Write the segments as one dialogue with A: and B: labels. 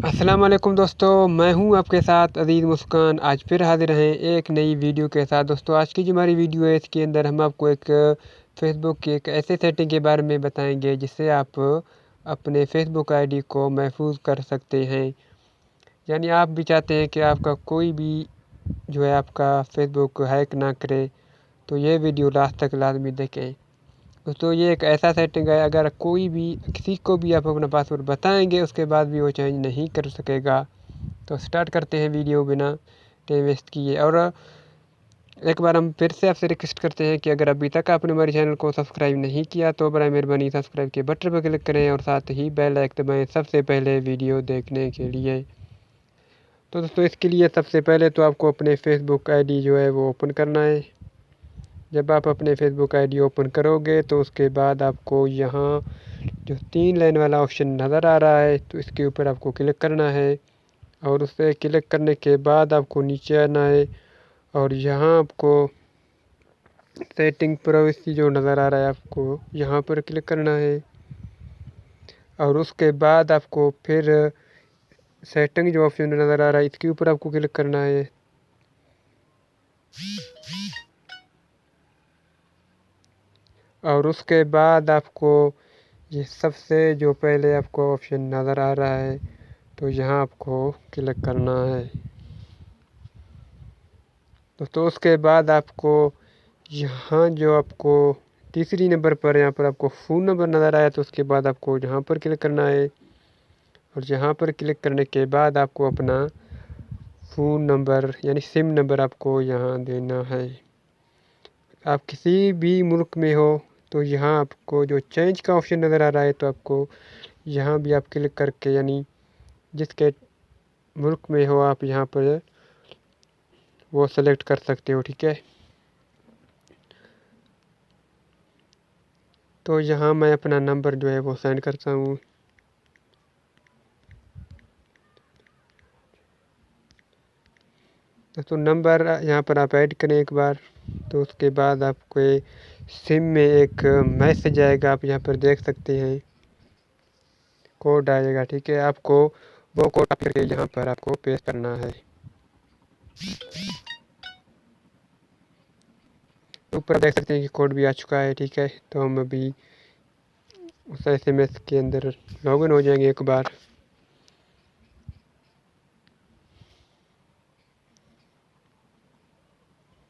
A: अस्सलाम वालेकुम दोस्तों, मैं हूं आपके साथ अज़ीज़ मुस्कान। आज फिर हाज़िर हैं एक नई वीडियो के साथ। दोस्तों आज की जो हमारी वीडियो है इसके अंदर हम आपको एक फ़ेसबुक की एक ऐसे सेटिंग के बारे में बताएंगे जिससे आप अपने फ़ेसबुक आईडी को महफूज कर सकते हैं। यानी आप भी चाहते हैं कि आपका कोई भी जो है आपका फ़ेसबुक हैक ना करे, तो ये वीडियो लास्ट तक लाजमी देखें। दोस्तों ये एक ऐसा सेटिंग है, अगर कोई भी किसी को भी आप अपना पासवर्ड बताएंगे उसके बाद भी वो चेंज नहीं कर सकेगा। तो स्टार्ट करते हैं वीडियो बिना टाइम वेस्ट किए। और एक बार हम फिर से आपसे रिक्वेस्ट करते हैं कि अगर अभी तक आपने हमारे चैनल को सब्सक्राइब नहीं किया तो बराए मेहरबानी सब्सक्राइब के बटन पर क्लिक करें और साथ ही बेल आइकन दबाएं सबसे पहले वीडियो देखने के लिए। तो दोस्तों इसके लिए सबसे पहले तो आपको अपने फ़ेसबुक आईडी जो है वो ओपन करना है। जब आप अपने फ़ेसबुक आईडी ओपन करोगे तो उसके बाद आपको यहाँ जो 3 लाइन वाला ऑप्शन नज़र आ रहा है तो इसके ऊपर आपको क्लिक करना है। और उस पर क्लिक करने के बाद आपको नीचे आना है और यहाँ आपको सेटिंग प्राइवेसी जो नज़र आ रहा है आपको यहाँ पर क्लिक करना है। और उसके बाद आपको फिर सेटिंग जो ऑप्शन नज़र आ रहा है इसके ऊपर आपको क्लिक करना है। और उसके बाद आपको ये सबसे जो पहले आपको ऑप्शन नज़र आ रहा है तो यहाँ आपको क्लिक करना है। दोस्तों उसके बाद आपको यहाँ जो आपको तीसरी नंबर पर यहाँ पर आपको फ़ोन नंबर नज़र आया तो उसके बाद आपको यहाँ पर क्लिक करना है। और यहाँ पर क्लिक करने के बाद आपको अपना फ़ोन नंबर यानी सिम नंबर आपको यहाँ देना है। आप किसी भी मुल्क में हो तो यहाँ आपको जो चेंज का ऑप्शन नज़र आ रहा है तो आपको यहाँ भी आप क्लिक करके यानी जिसके मुल्क में हो आप यहाँ पर वो सेलेक्ट कर सकते हो, ठीक है। तो यहाँ मैं अपना नंबर जो है वो सेंड करता हूँ। तो नंबर यहाँ पर आप ऐड करें एक बार, तो उसके बाद आपको सिम में एक मैसेज आएगा, आप यहाँ पर देख सकते हैं कोड आएगा, ठीक है। आपको वो कोड करके यहाँ पर आपको पेस्ट करना है। ऊपर देख सकते हैं कि कोड भी आ चुका है, ठीक है। तो हम अभी उस SMS के अंदर लॉगिन हो जाएंगे एक बार।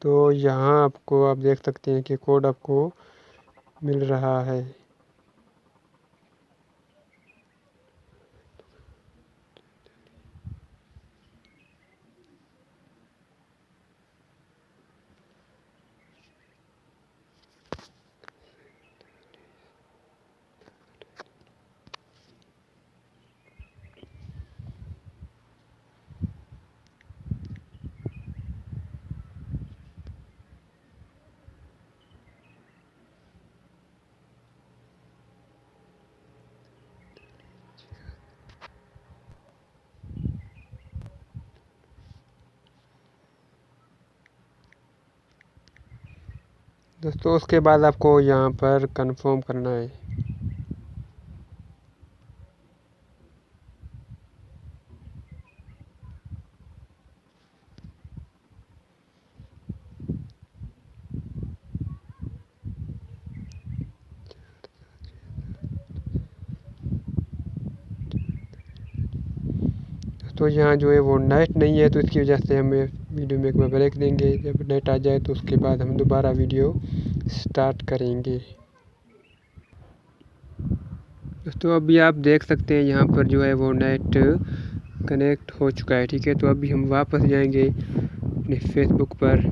A: तो यहाँ आपको आप देख सकते हैं कि कोड आपको मिल रहा है। दोस्तों उसके बाद आपको यहाँ पर कंफर्म करना है। तो यहाँ जो है वो नेट नहीं है तो इसकी वजह से हमें वीडियो में एक बार ब्रेक देंगे। जब नेट आ जाए तो उसके बाद हम दोबारा वीडियो स्टार्ट करेंगे। दोस्तों अभी आप देख सकते हैं यहाँ पर जो है वो नेट कनेक्ट हो चुका है, ठीक है। तो अभी हम वापस जाएंगे अपने फेसबुक पर।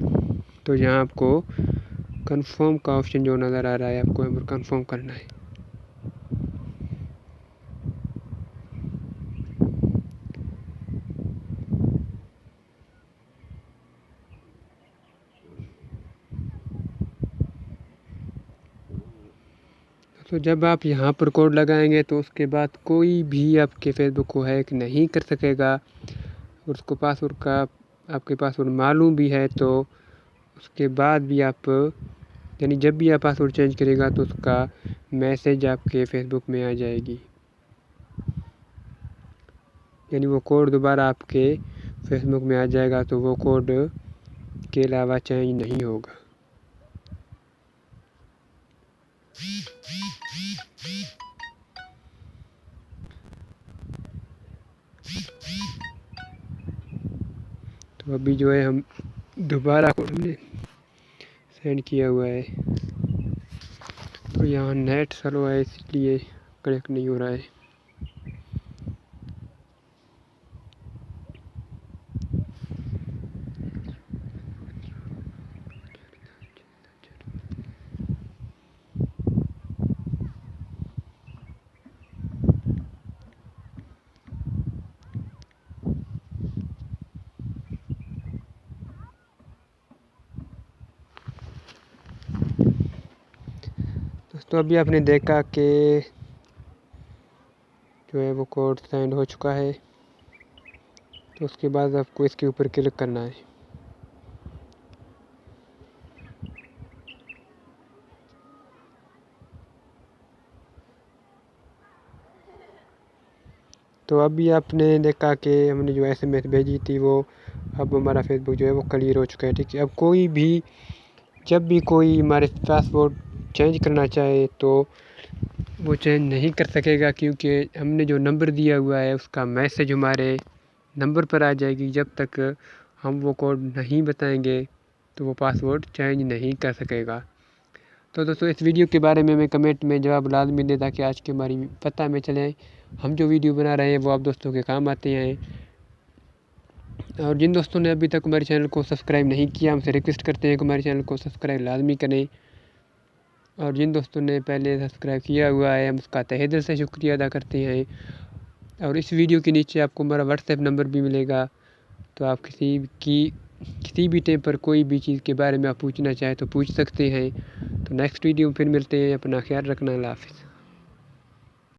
A: तो यहाँ आपको कंफर्म का ऑप्शन जो नज़र आ रहा है आपको यहाँ पर कंफर्म करना है। तो जब आप यहाँ पर कोड लगाएंगे तो उसके बाद कोई भी आपके फेसबुक को हैक नहीं कर सकेगा। और उसको पासवर्ड का आपके पासवर्ड मालूम भी है तो उसके बाद भी आप यानी जब भी आप पासवर्ड चेंज करेगा तो उसका मैसेज आपके फेसबुक में आ जाएगी। यानी वो कोड दोबारा आपके फेसबुक में आ जाएगा, तो वो कोड के अलावा चेंज नहीं होगा। तो अभी जो है हम दोबारा कोड हमने सेंड किया हुआ है, तो यहाँ नेट स्लो है इसलिए कनेक्ट नहीं हो रहा है। दोस्तों अभी आपने देखा कि जो है वो कोड सेंड हो चुका है, तो उसके बाद आपको इसके ऊपर क्लिक करना है। तो अभी आपने देखा कि हमने जो SMS भेजी थी वो अब हमारा फेसबुक जो है वो क्लियर हो चुका है। ठीक है, अब कोई भी जब भी कोई हमारे पासवर्ड चेंज करना चाहे तो वो चेंज नहीं कर सकेगा, क्योंकि हमने जो नंबर दिया हुआ है उसका मैसेज हमारे नंबर पर आ जाएगी। जब तक हम वो कोड नहीं बताएंगे तो वो पासवर्ड चेंज नहीं कर सकेगा। तो दोस्तों इस वीडियो के बारे में मैं कमेंट में जवाब लाजमी दें, ताकि आज की हमारी पता में चले हम जो वीडियो बना रहे हैं वो आप दोस्तों के काम आते हैं। और जिन दोस्तों ने अभी तक हमारे चैनल को सब्सक्राइब नहीं किया, हमसे रिक्वेस्ट करते हैं कि हमारे चैनल को सब्सक्राइब लाजमी करें। और जिन दोस्तों ने पहले सब्सक्राइब किया हुआ है हम उसका तहे दिल से शुक्रिया अदा करते हैं। और इस वीडियो के नीचे आपको हमारा व्हाट्सएप नंबर भी मिलेगा, तो आप किसी भी टाइम पर कोई भी चीज़ के बारे में आप पूछना चाहें तो पूछ सकते हैं। तो नेक्स्ट वीडियो में फिर मिलते हैं, अपना ख्याल रखना, अल्लाह हाफ़िज़।